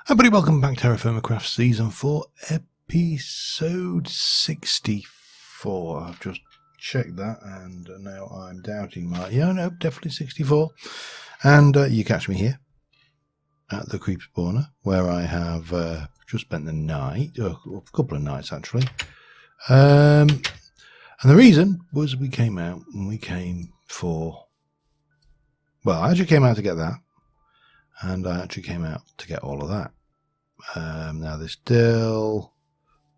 Everybody, welcome back to TerraFirmaCraft Season 4, Episode 64. I've just checked that and now I'm doubting my... Yeah, no, definitely 64. And you catch me here at the Creep Spawner, where I have just spent the night, a couple of nights actually. And the reason was we came out and we came for... Well, I actually came out to get that. And I actually came out to get all of that. Now there's still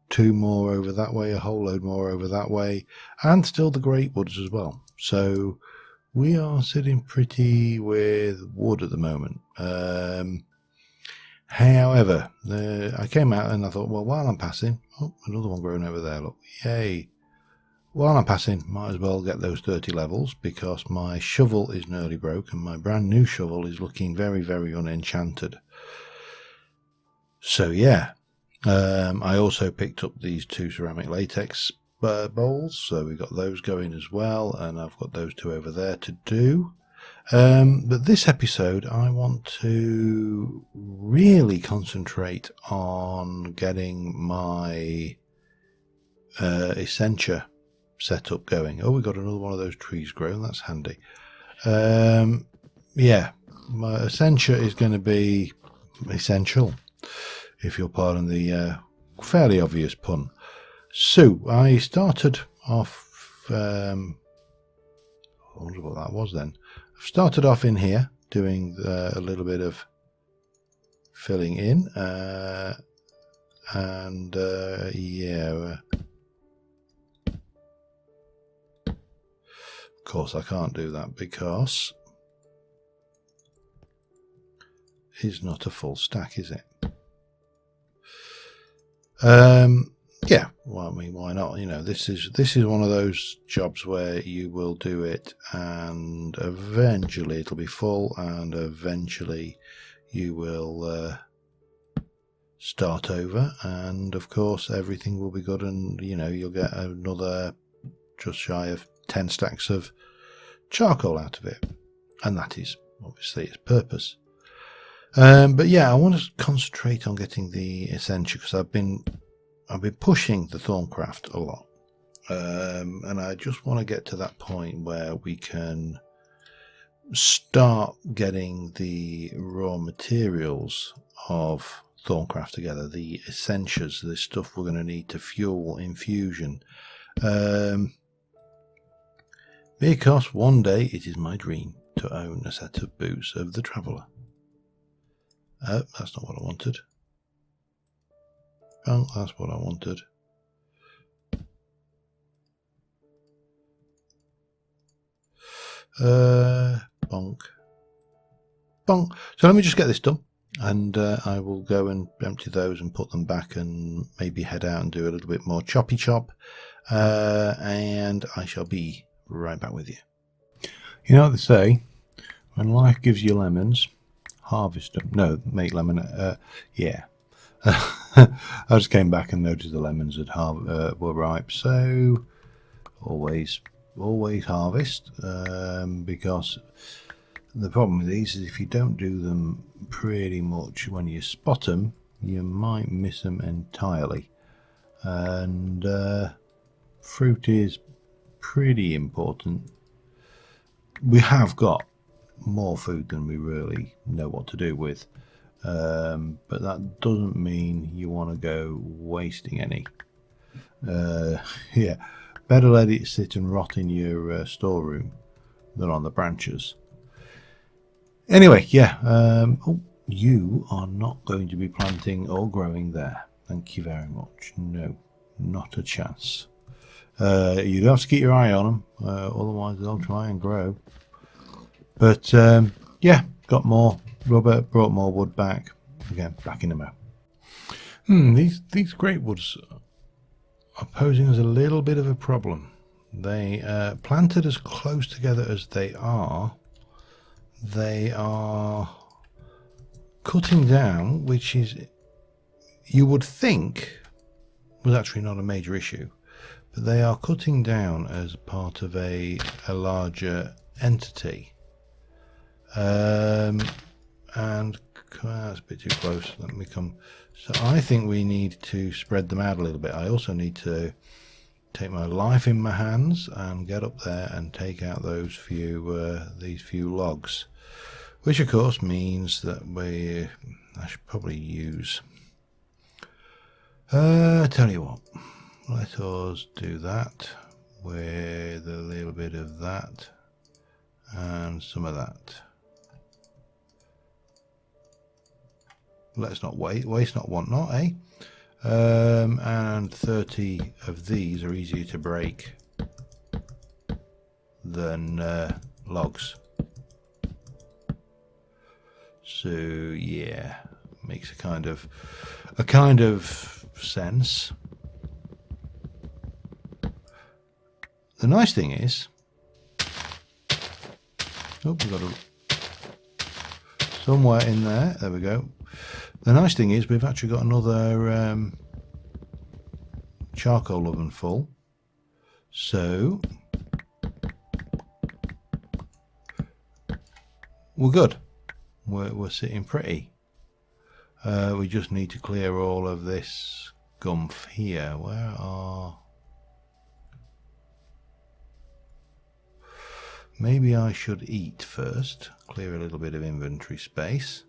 two more over that way, a whole load more over that way, and still the great woods as well. So we are sitting pretty with wood at the moment. However, I came out and I thought, well, while I'm passing, oh, another one growing over there, look, yay. While I'm passing, might as well get those 30 levels because my shovel is nearly broke and my brand new shovel is looking very, very unenchanted. So yeah, I also picked up these two ceramic latex bowls, so we got those going as well, and I've got those two over there to do. But this episode I want to really concentrate on getting my Essentia setup going. Oh, we got another one of those trees growing, that's handy. Yeah, my Essentia is going to be essential, if you'll pardon the fairly obvious pun. So I started off, I wonder what that was then. I've started off in here doing a little bit of filling in, and yeah, of course I can't do that because it's not a full stack, is it? Yeah, well, I mean, why not? You know, this is one of those jobs where you will do it and eventually it'll be full and eventually you will start over, and of course everything will be good, and you know, you'll get another just shy of 10 stacks of charcoal out of it, and that is obviously its purpose. But yeah, I want to concentrate on getting the Essentia because I've been pushing the thaumcraft a lot, and I just want to get to that point where we can start getting the raw materials of thaumcraft together, the essentials, the stuff we're going to need to fuel infusion, because one day it is my dream to own a set of boots of the Traveller. That's not what I wanted. Oh, that's what I wanted. Bonk. Bonk. So let me just get this done, and I will go and empty those and put them back and maybe head out and do a little bit more choppy chop, and I shall be right back with you. You know what they say, when life gives you lemons, harvest them. No, make lemon. Yeah. I just came back and noticed the lemons had were ripe, so always harvest, because the problem with these is if you don't do them pretty much when you spot them, you might miss them entirely, and fruit is pretty important. We have got more food than we really know what to do with, but that doesn't mean you want to go wasting any. Yeah, better let it sit and rot in your storeroom than on the branches. Anyway, yeah, oh, you are not going to be planting or growing there, thank you very much. No, not a chance. You do have to keep your eye on them, otherwise they'll try and grow. But yeah, got more rubber, brought more wood back. Again, back in the mow. These great woods are posing us a little bit of a problem. They planted as close together as they are cutting down, which is, you would think, was actually not a major issue, but they are cutting down as part of a larger entity. And That's a bit too close. Let me come. So I think we need to spread them out a little bit. I also need to take my life in my hands and get up there and take out those these few logs, which of course means that I should probably use. Tell you what, let us do that with a little bit of that and some of that. Let's not waste not, want not, eh? And 30 of these are easier to break than logs. So yeah, makes a kind of sense. The nice thing is, oh, we've got somewhere in there. There we go. The nice thing is we've actually got another charcoal oven full, so we're good. We're sitting pretty. We just need to clear all of this gumph here. Where are... Maybe I should eat first. Clear a little bit of inventory space.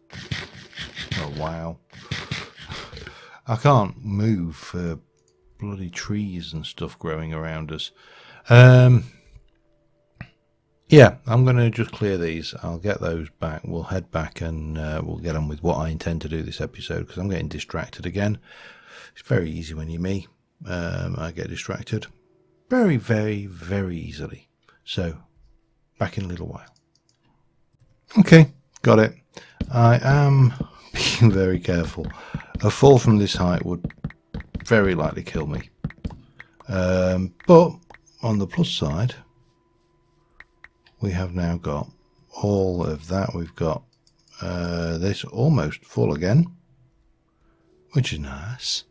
Oh wow. I can't move for bloody trees and stuff growing around us. Yeah, I'm going to just clear these. I'll get those back. We'll head back and we'll get on with what I intend to do this episode, because I'm getting distracted again. It's very easy when you're me. I get distracted very, very, very easily. So, back in a little while. Okay, got it. I am being very careful. A fall from this height would very likely kill me. But on the plus side, we have now got all of that. We've got this almost full again, which is nice.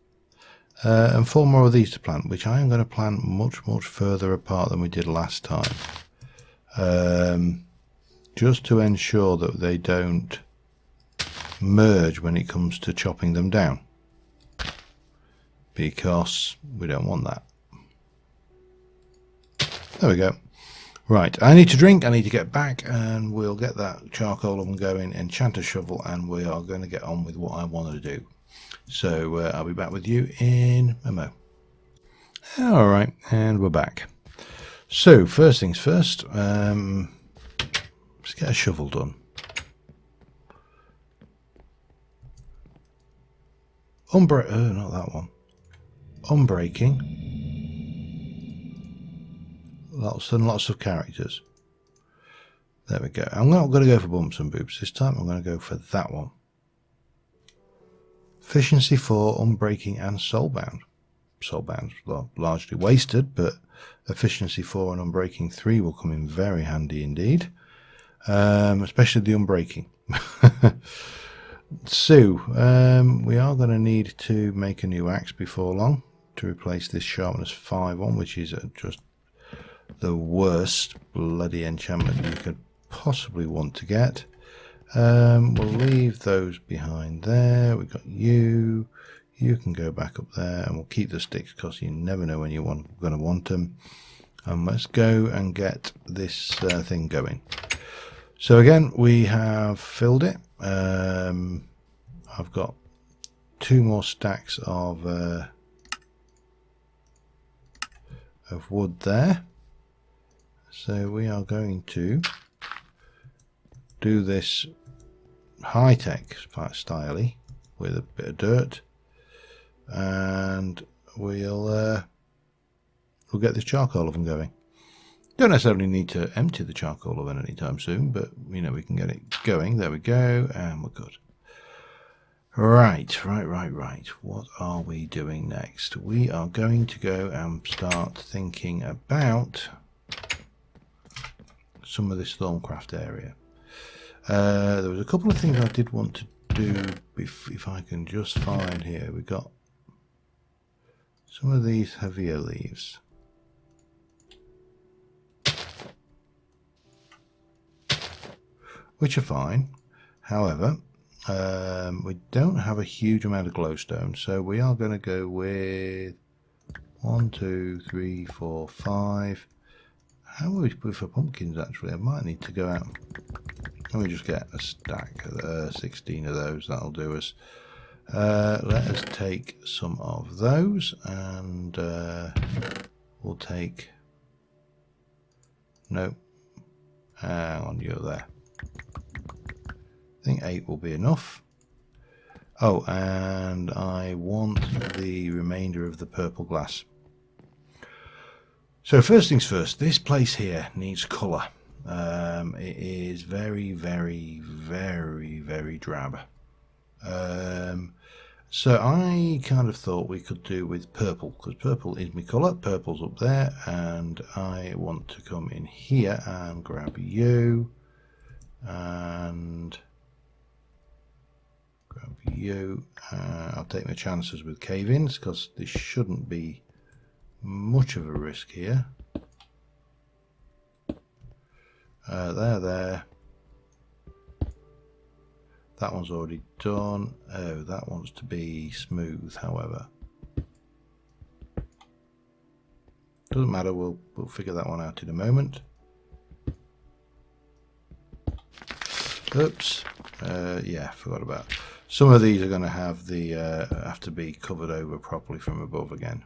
And 4 more of these to plant, which I am going to plant much, much further apart than we did last time. Just to ensure that they don't merge when it comes to chopping them down, because we don't want that. There we go. Right, I need to drink, I need to get back, and we'll get that charcoal oven going, enchant a shovel, and we are going to get on with what I want to do. So I'll be back with you in a mo. Alright, and we're back. So first things first, let's get a shovel done. Not that one. Unbreaking. Lots and lots of characters. There we go. I'm not going to go for bumps and boops this time. I'm going to go for that one. Efficiency 4, unbreaking, and soulbound. Soulbound's largely wasted, but efficiency 4 and unbreaking 3 will come in very handy indeed. Especially the unbreaking. So, we are going to need to make a new axe before long to replace this sharpness 5 one, which is just the worst bloody enchantment you could possibly want to get. We'll leave those behind there. We've got you. You can go back up there, and we'll keep the sticks because you never know when you're going to want them. And let's go and get this thing going. So again, we have filled it. I've got 2 more stacks of wood there. So we are going to do this high-tech style with a bit of dirt, and we'll get this charcoal oven going. Don't necessarily need to empty the charcoal oven anytime soon, but you know, we can get it going. There we go, and we're good. Right. What are we doing next? We are going to go and start thinking about some of this thaumcraft area. There was a couple of things I did want to do, if I can just find here. We got some of these heavier leaves. Which are fine. However, We don't have a huge amount of glowstone, so we are going to go with 1, 2, 3, 4, 5. How are we for pumpkins actually? I might need to go out. Let me just get a stack of 16 of those, that'll do us. Let us take some of those, and we'll take, no, hang on, you're there. I think 8 will be enough. Oh, and I want the remainder of the purple glass. So first things first, this place here needs colour. It is very, very, very, very drab. So I kind of thought we could do with purple, because purple is my colour. Purple's up there, and I want to come in here and grab you, and grab you. I'll take my chances with cave-ins, because this shouldn't be much of a risk here. There. That one's already done. Oh, that wants to be smooth, however. Doesn't matter, we'll figure that one out in a moment. Oops. Yeah, forgot about it. Some of these are going to have the have to be covered over properly from above again.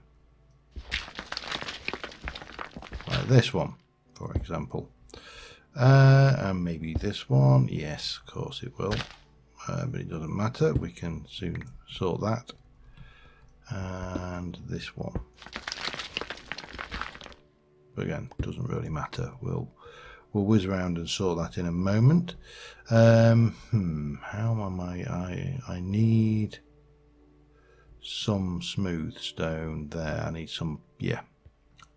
Like this one, for example. And maybe this one. Yes, of course it will. But it doesn't matter, we can soon sort that. And this one, but again, doesn't really matter, we'll whiz around and sort that in a moment. How am I need some smooth stone there. I need some, yeah,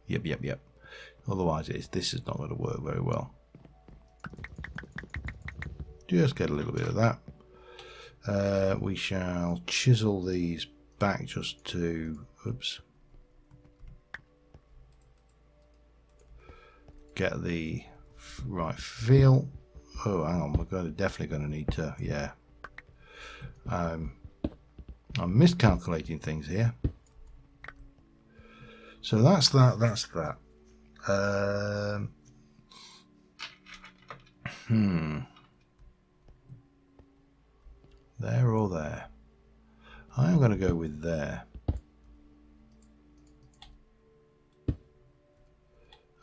yep, otherwise this is not going to work very well. Just get a little bit of that. We shall chisel these back just to, oops, get the right feel. Oh, hang on, definitely going to need to, yeah. I'm miscalculating things here. So that's that. There or there? I'm going to go with there.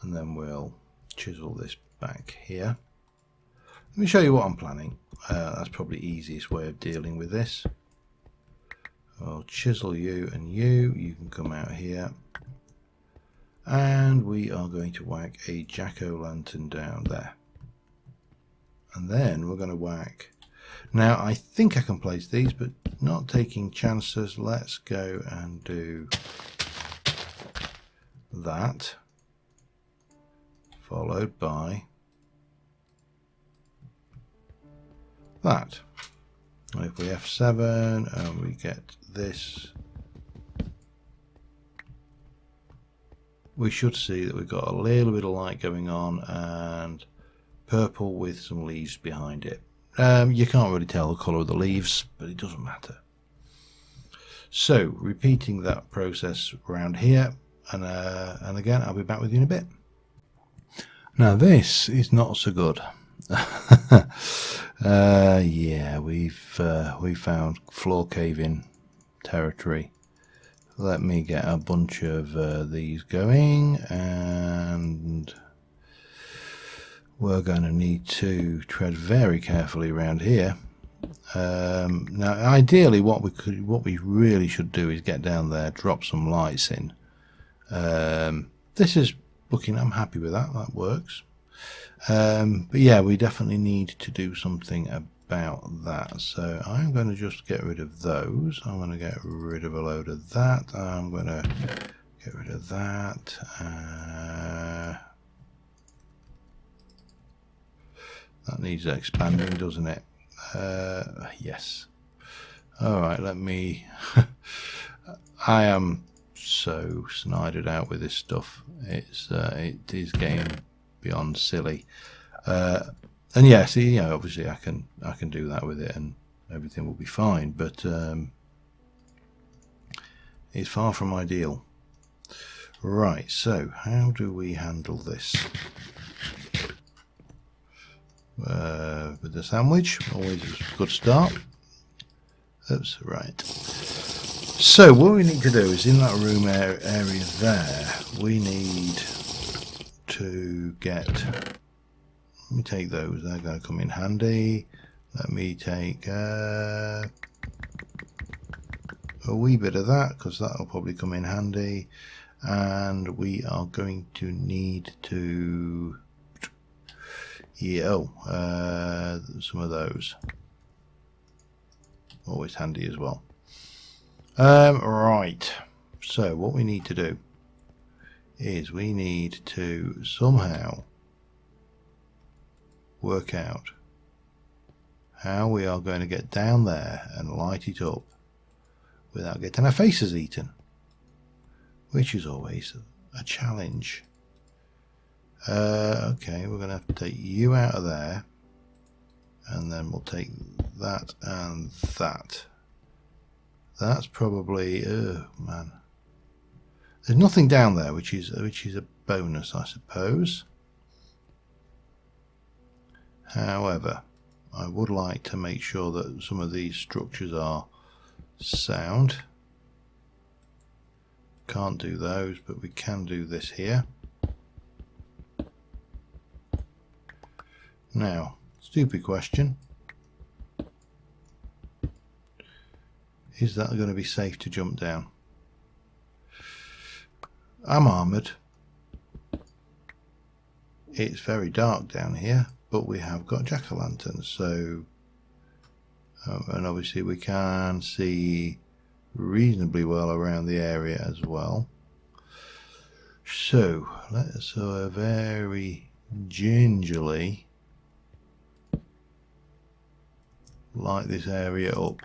And then we'll chisel this back here. Let me show you what I'm planning. That's probably the easiest way of dealing with this. I'll chisel you and you. You can come out here. And we are going to whack a jack-o'-lantern down there. And then we're going to whack... Now, I think I can place these, but not taking chances. Let's go and do that, followed by that. And if we F7 and we get this, we should see that we've got a little bit of light going on and purple with some leaves behind it. You can't really tell the colour of the leaves, but it doesn't matter. So, repeating that process around here, and again, I'll be back with you in a bit. Now, this is not so good. Yeah, we found floor cave-in territory. Let me get a bunch of these going, and we're going to need to tread very carefully around here. Now, ideally, what we really should do is get down there, drop some lights in. This is looking. I'm happy with that. That works. But yeah, we definitely need to do something about that. So I'm going to just get rid of those. I'm going to get rid of a load of that. I'm going to get rid of that. That needs expanding, doesn't it? Yes. Alright, let me... I am so snidered out with this stuff. It is getting beyond silly. And yeah, see, you know, obviously I can do that with it and everything will be fine, but it's far from ideal. Right, so how do we handle this? With the sandwich, always a good start. Oops, right. So what we need to do is in that room area there, we need to get, let me take those, they're going to come in handy. Let me take a wee bit of that, because that will probably come in handy. And we are going to need to, some of those. Always handy as well. Right, so what we need to do is we need to somehow work out how we are going to get down there and light it up without getting our faces eaten, which is always a challenge. Okay, we're going to have to take you out of there, and then we'll take that and that. That's probably, oh man, there's nothing down there, which is a bonus, I suppose. However, I would like to make sure that some of these structures are sound. Can't do those, but we can do this here. Now, stupid question. Is that going to be safe to jump down? I'm armoured. It's very dark down here, but we have got jack-o'-lanterns, so and obviously we can see reasonably well around the area as well. So let's very gingerly light this area up.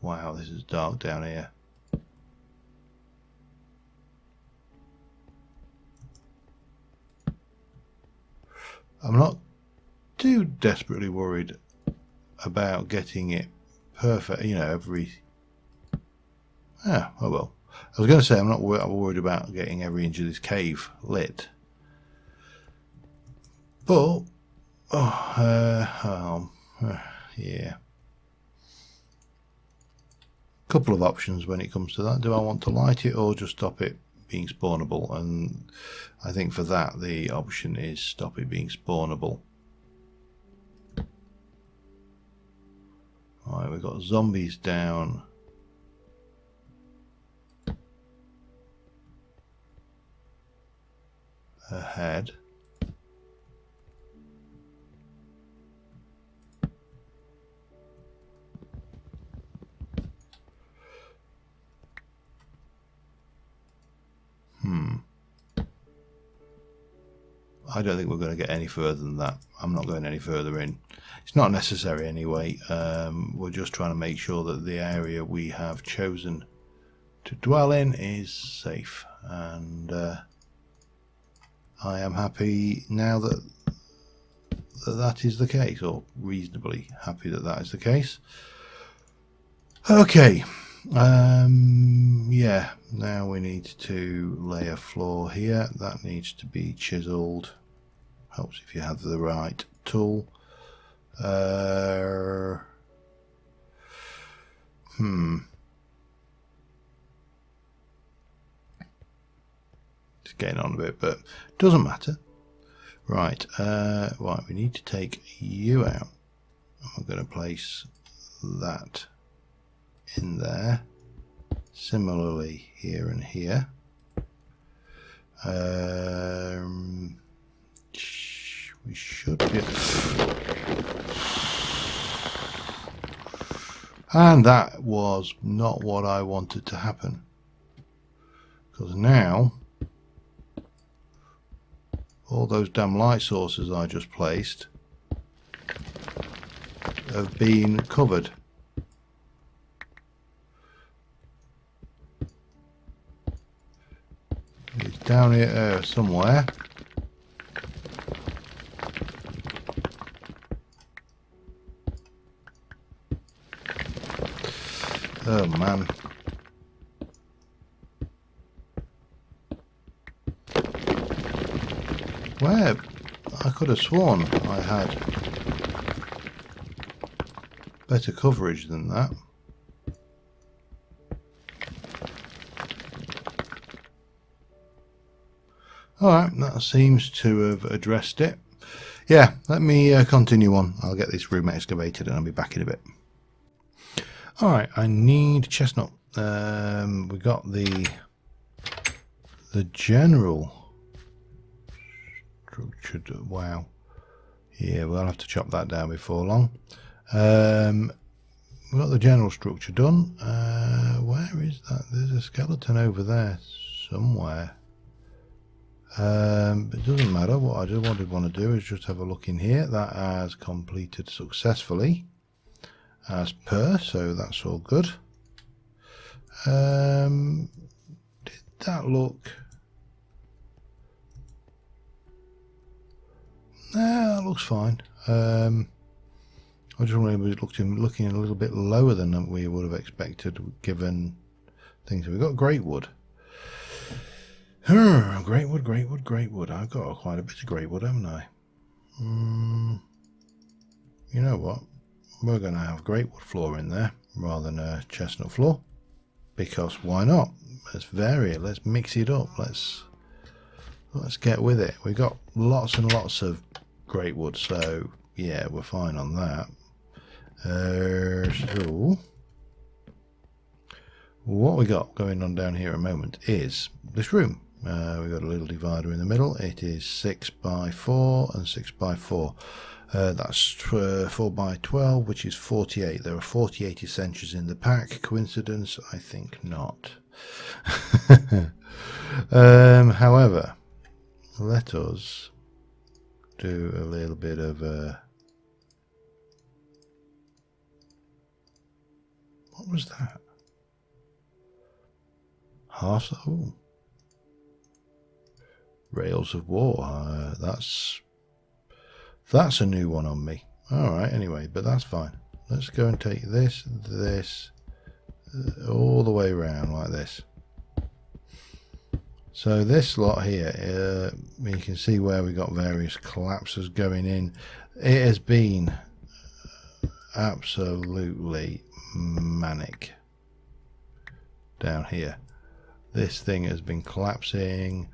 Wow, this is dark down here. I'm not too desperately worried about getting it perfect, you know, oh well. I was going to say I'm not worried about getting every inch of this cave lit. But, yeah. Couple of options when it comes to that. Do I want to light it or just stop it being spawnable? And I think for that the option is stop it being spawnable. Alright, we've got zombies down ahead. I don't think we're going to get any further than that. I'm not going any further in. It's not necessary anyway. We're just trying to make sure that the area we have chosen to dwell in is safe. And I am happy now that that is the case, or reasonably happy that that is the case. Okay. Yeah, now we need to lay a floor here. That needs to be chiseled. Helps if you have the right tool. It's getting on a bit, but doesn't matter. Right, right, we need to take you out. I'm going to place that in there. Similarly here and here. We should be, and that was not what I wanted to happen, because now all those damn light sources I just placed have been covered. down here somewhere. Oh man. Where? I could have sworn I had better coverage than that. Alright, that seems to have addressed it. Yeah, let me continue on. I'll get this room excavated and I'll be back in a bit. Alright, I need chestnut. We got the general structure. Wow. Yeah, we'll have to chop that down before long. We've got the general structure done. Where is that? There's a skeleton over there somewhere. It doesn't matter. What I did want to do is just have a look in here. That has completed successfully as per, so that's all good. Did that look? Nah, that looks fine. I just really looking a little bit lower than we would have expected given things. We've got great wood. Great wood. I've got quite a bit of great wood, haven't I? You know what? We're going to have great wood floor in there rather than a chestnut floor, because why not? Let's vary it. Let's mix it up. Let's get with it. We've got lots and lots of great wood, so yeah, we're fine on that. So what we got going on down here at the moment is this room. We've got a little divider in the middle. It is 6x4 and 6x4. That's 4x12, which is 48. There are 48 essentials in the pack. Coincidence? I think not. However, let us do a little bit of what was that? Half. Oh. Rails of War. That's a new one on me. Alright, anyway, but that's fine. Let's go and take this, all the way around like this. So this lot here, you can see where we got various collapses going in. It has been absolutely manic down here. This thing has been collapsing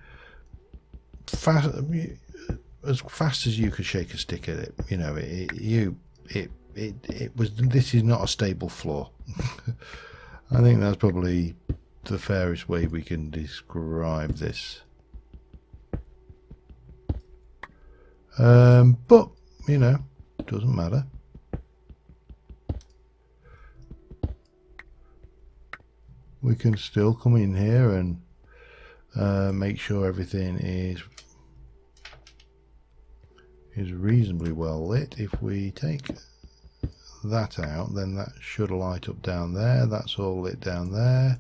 as fast as you could shake a stick at it. You know, it was. This is not a stable floor. I think that's probably the fairest way we can describe this. But you know, doesn't matter. We can still come in here and make sure everything is reasonably well lit. If we take that out, then that should light up down there. That's all lit down there.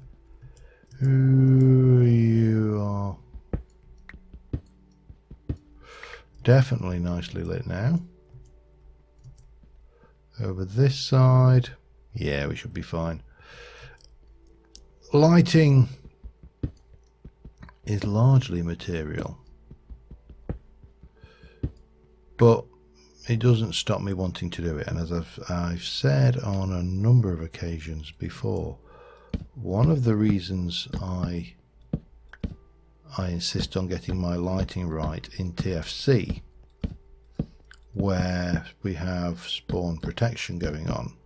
Ooh, you are definitely nicely lit now. Over this side, yeah, we should be fine. Lighting is largely material, but it doesn't stop me wanting to do it. And as I've said on a number of occasions before, one of the reasons I insist on getting my lighting right in TFC, where we have spawn protection going on,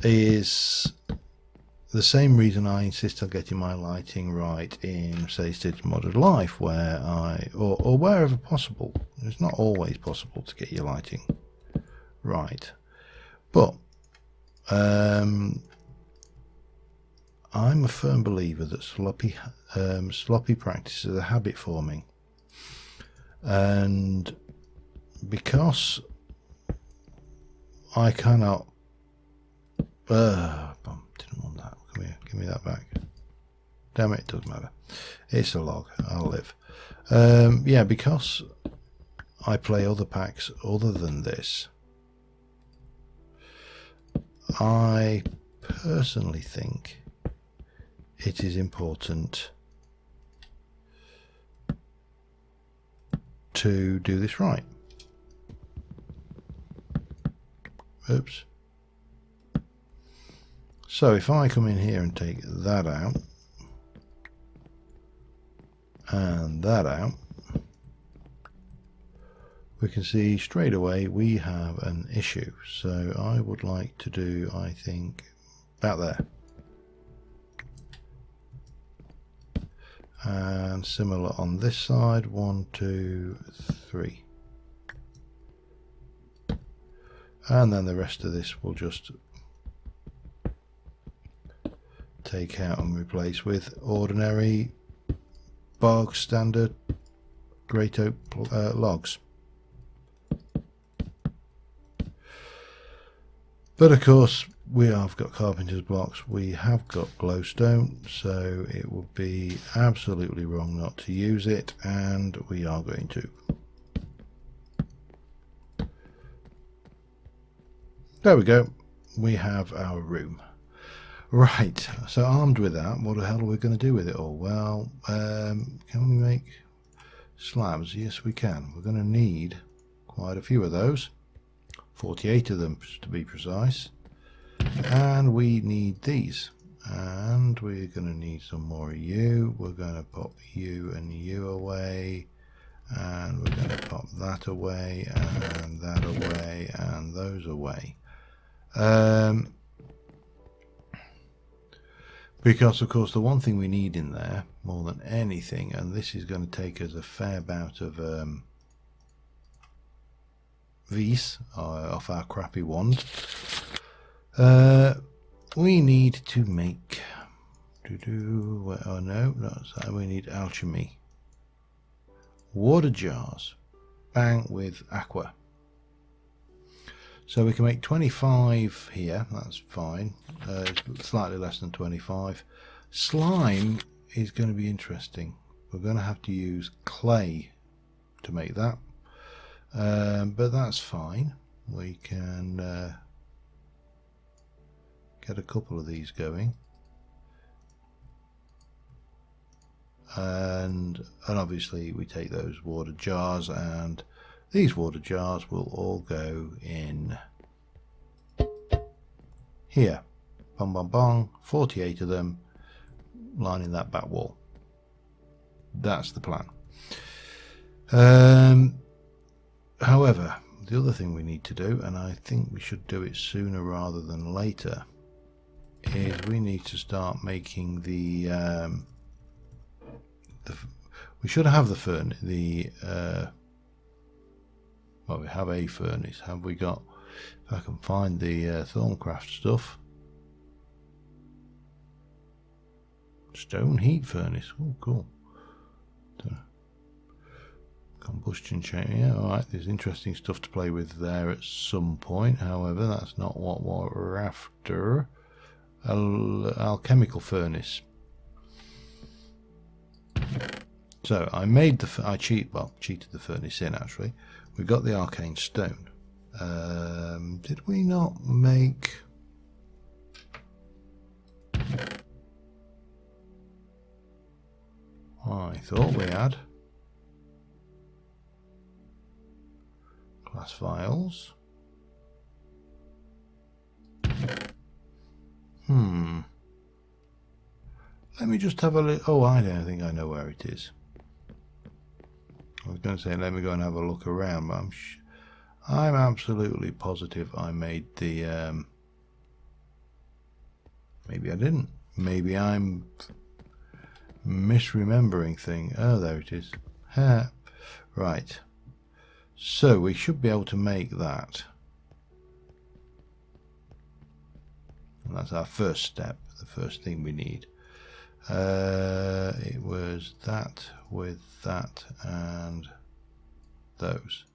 is the same reason I insist on getting my lighting right in, say, Stitch Modded Life, where or wherever possible. It's not always possible to get your lighting right, but I'm a firm believer that sloppy practice is a habit forming, and because I cannot didn't want that. Come here, give me that back. Damn it, it doesn't matter. It's a log. I'll live. Yeah, because I play other packs other than this, I personally think it is important to do this right. Oops. So if I come in here and take that out and that out, we can see straight away we have an issue. So I would like to do, I think, about there. And similar on this side, 1, 2, 3. And then the rest of this will just take out and replace with ordinary bog standard great oak logs. But of course we have got carpenter's blocks, we have got glowstone, so it would be absolutely wrong not to use it, and we are going to. There we go, we have our room. Right, so armed with that, what the hell are we going to do with it all? Well, can we make slabs? Yes, we can. We're going to need quite a few of those, 48 of them to be precise, and we need these, and we're going to need some more of you. We're going to pop you and you away, and we're going to pop that away, and that away, and those away. Because of course the one thing we need in there more than anything, and this is going to take us a fair bout of V's off our crappy wand, we need to make we need alchemy water jars, bang, with aqua. So we can make 25 here, that's fine, slightly less than 25. Slime is going to be interesting. We're going to have to use clay to make that, but that's fine. We can get a couple of these going, and obviously we take those water jars, and these water jars will all go in here. Bong, bong, bong. 48 of them lining that back wall. That's the plan. However, the other thing we need to do, and I think we should do it sooner rather than later, is we need to start making the we should have the furnace, well, we have a furnace. Have we got, if I can find the thaumcraft stuff, stone heat furnace. Oh, cool. Combustion chamber. Yeah, alright, there's interesting stuff to play with there at some point. However, that's not what we're after. Alchemical furnace. So I made the, cheated the furnace in actually. We got the arcane stone. Did we not make? I thought we had. Glass vials. Let me just have a look. Oh, I don't think I know where it is. I was going to say let me go and have a look around, but I'm absolutely positive I made the maybe I didn't. Maybe I'm misremembering thing. Oh, there it is. Ha. Right. So we should be able to make that. And that's our first step, the first thing we need. It was that with that and those.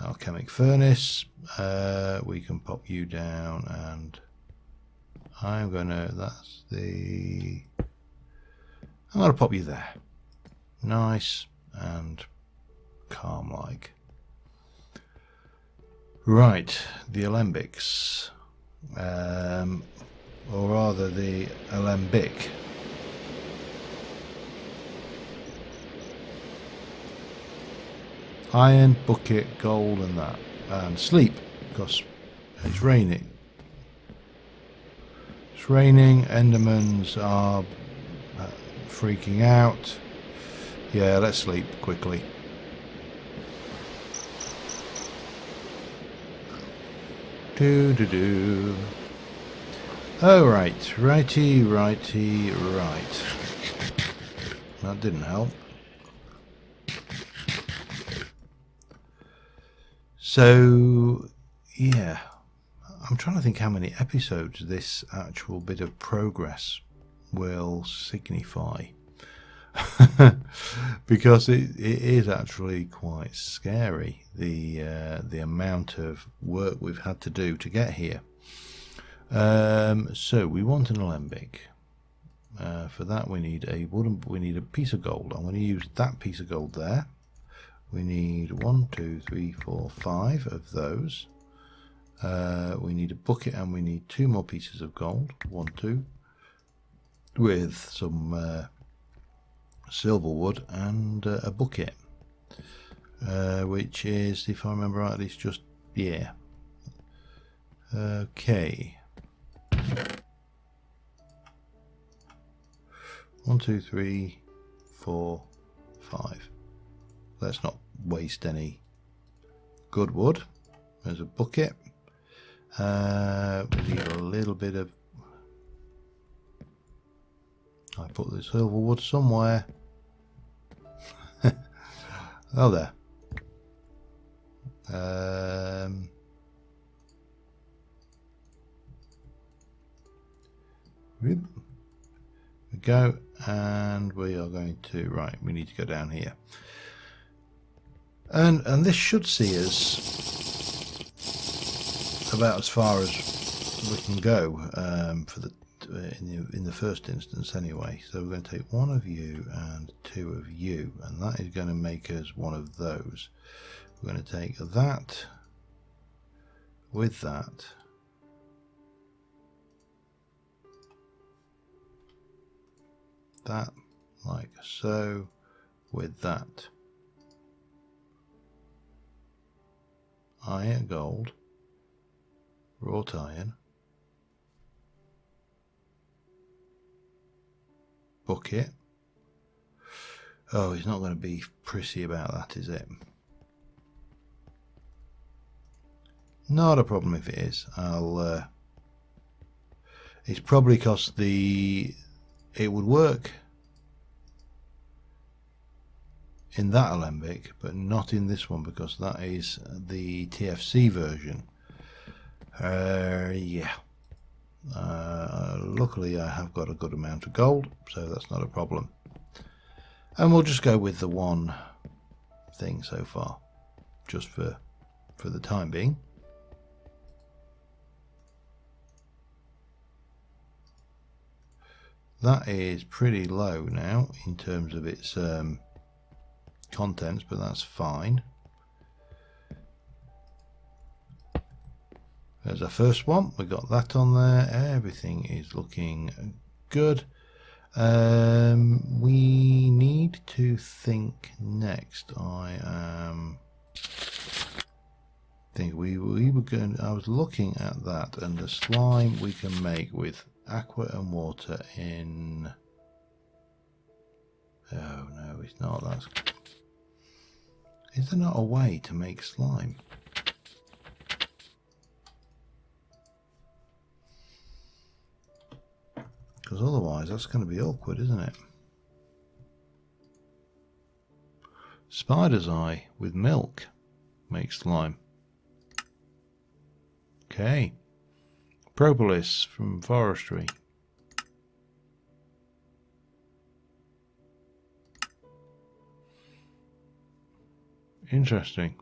Alchemic furnace, we can pop you down, and I'm gonna, I'm gonna pop you there. Nice and calm like. Right, the Alembics. Or rather the Alembic. Iron, bucket, gold and that. And sleep, because it's raining. It's raining, Endermans are freaking out. Yeah, let's sleep quickly. Do. Oh, right. Righty. Right. That didn't help. So, yeah. I'm trying to think how many episodes this actual bit of progress will signify. Because it is actually quite scary, the amount of work we've had to do to get here. So we want an Alembic. For that we need a piece of gold. I'm going to use that piece of gold there. We need 1, 2, 3, 4, 5 of those. We need a bucket and we need 2 more pieces of gold. 1, 2, with some silver wood and a bucket, which is, if I remember rightly, it's just, yeah. Okay. 1, 2, 3, 4, 5. Let's not waste any good wood. There's a bucket. We need a little bit of, I put the silver wood somewhere. Oh, there. We go, and we are going to, right, we need to go down here. And this should see us about as far as we can go for the in the first instance anyway. So we're going to take 1 of you and 2 of you, and that is going to make us one of those. We're going to take that with that, that like so, with that. Iron, gold, wrought iron, bucket. Oh, he's not going to be prissy about that, is it? Not a problem if it is. I'll. It's probably because it would work in that Alembic, but not in this one because that is the TFC version. Yeah. Luckily I have got a good amount of gold, so that's not a problem. And we'll just go with the one thing so far, just for the time being. That is pretty low now in terms of its contents, but that's fine. There's our first one. We got that on there. Everything is looking good. We need to think next. I was looking at that, and the slime we can make with aqua and water in. Oh no, it's not. Is there not a way to make slime? Because otherwise that's going to be awkward, isn't it? Spider's eye with milk makes slime. Okay. Propolis from forestry. Interesting.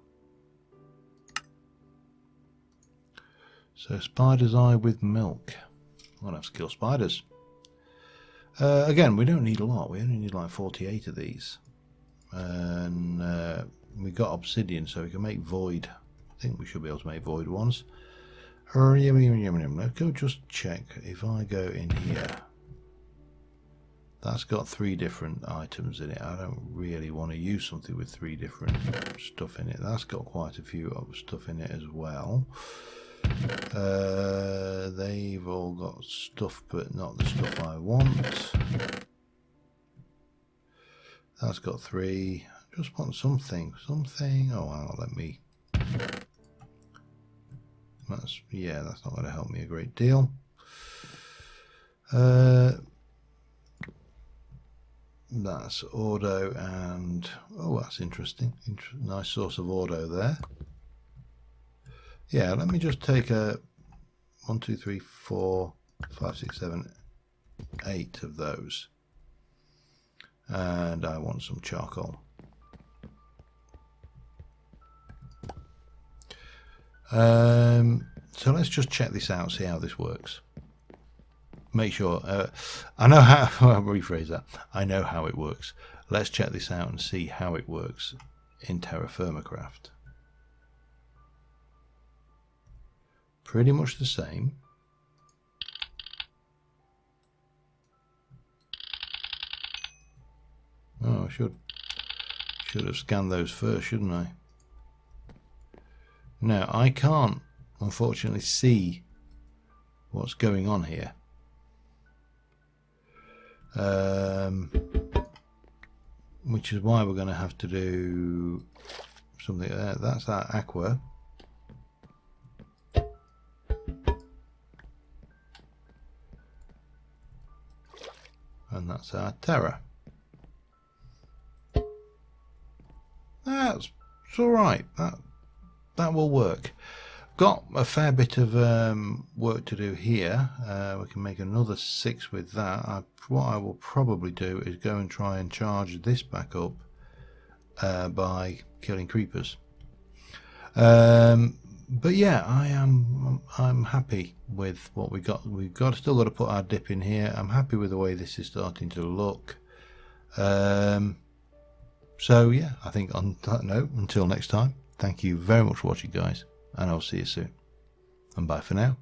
So spider's eye with milk. I'll have to kill spiders. Again, we don't need a lot. We only need like 48 of these. And we got obsidian, so we can make void. I think we should be able to make void ones. Let's go just check. If I go in here, that's got 3 different items in it. I don't really want to use something with 3 different stuff in it. That's got quite a few other stuff in it as well. They've all got stuff, but not the stuff I want. That's got 3. Just want something. Oh, hang on, let me. Yeah, that's not going to help me a great deal. That's auto, and that's interesting. Nice source of auto there. Yeah, let me just take a 1, 2, 3, 4, 5, 6, 7, 8 of those, and I want some charcoal. So let's just check this out, see how this works. Make sure, I know how, I'll rephrase that, I know how it works. Let's check this out and see how it works in TerraFirmaCraft. Pretty much the same. Oh, I should have scanned those first, shouldn't I? No, I can't, unfortunately, see what's going on here. Which is why we're going to have to do something like that. That's our aqua. And that's our terra. That's alright. That will work. Got a fair bit of work to do here. We can make another 6 with that. What I will probably do is go and try and charge this back up by killing creepers. But yeah, I'm happy with what we got. Still got to put our dip in here. I'm happy with the way this is starting to look. So yeah, I think on that note, until next time, thank you very much for watching, guys, and I'll see you soon. And bye for now.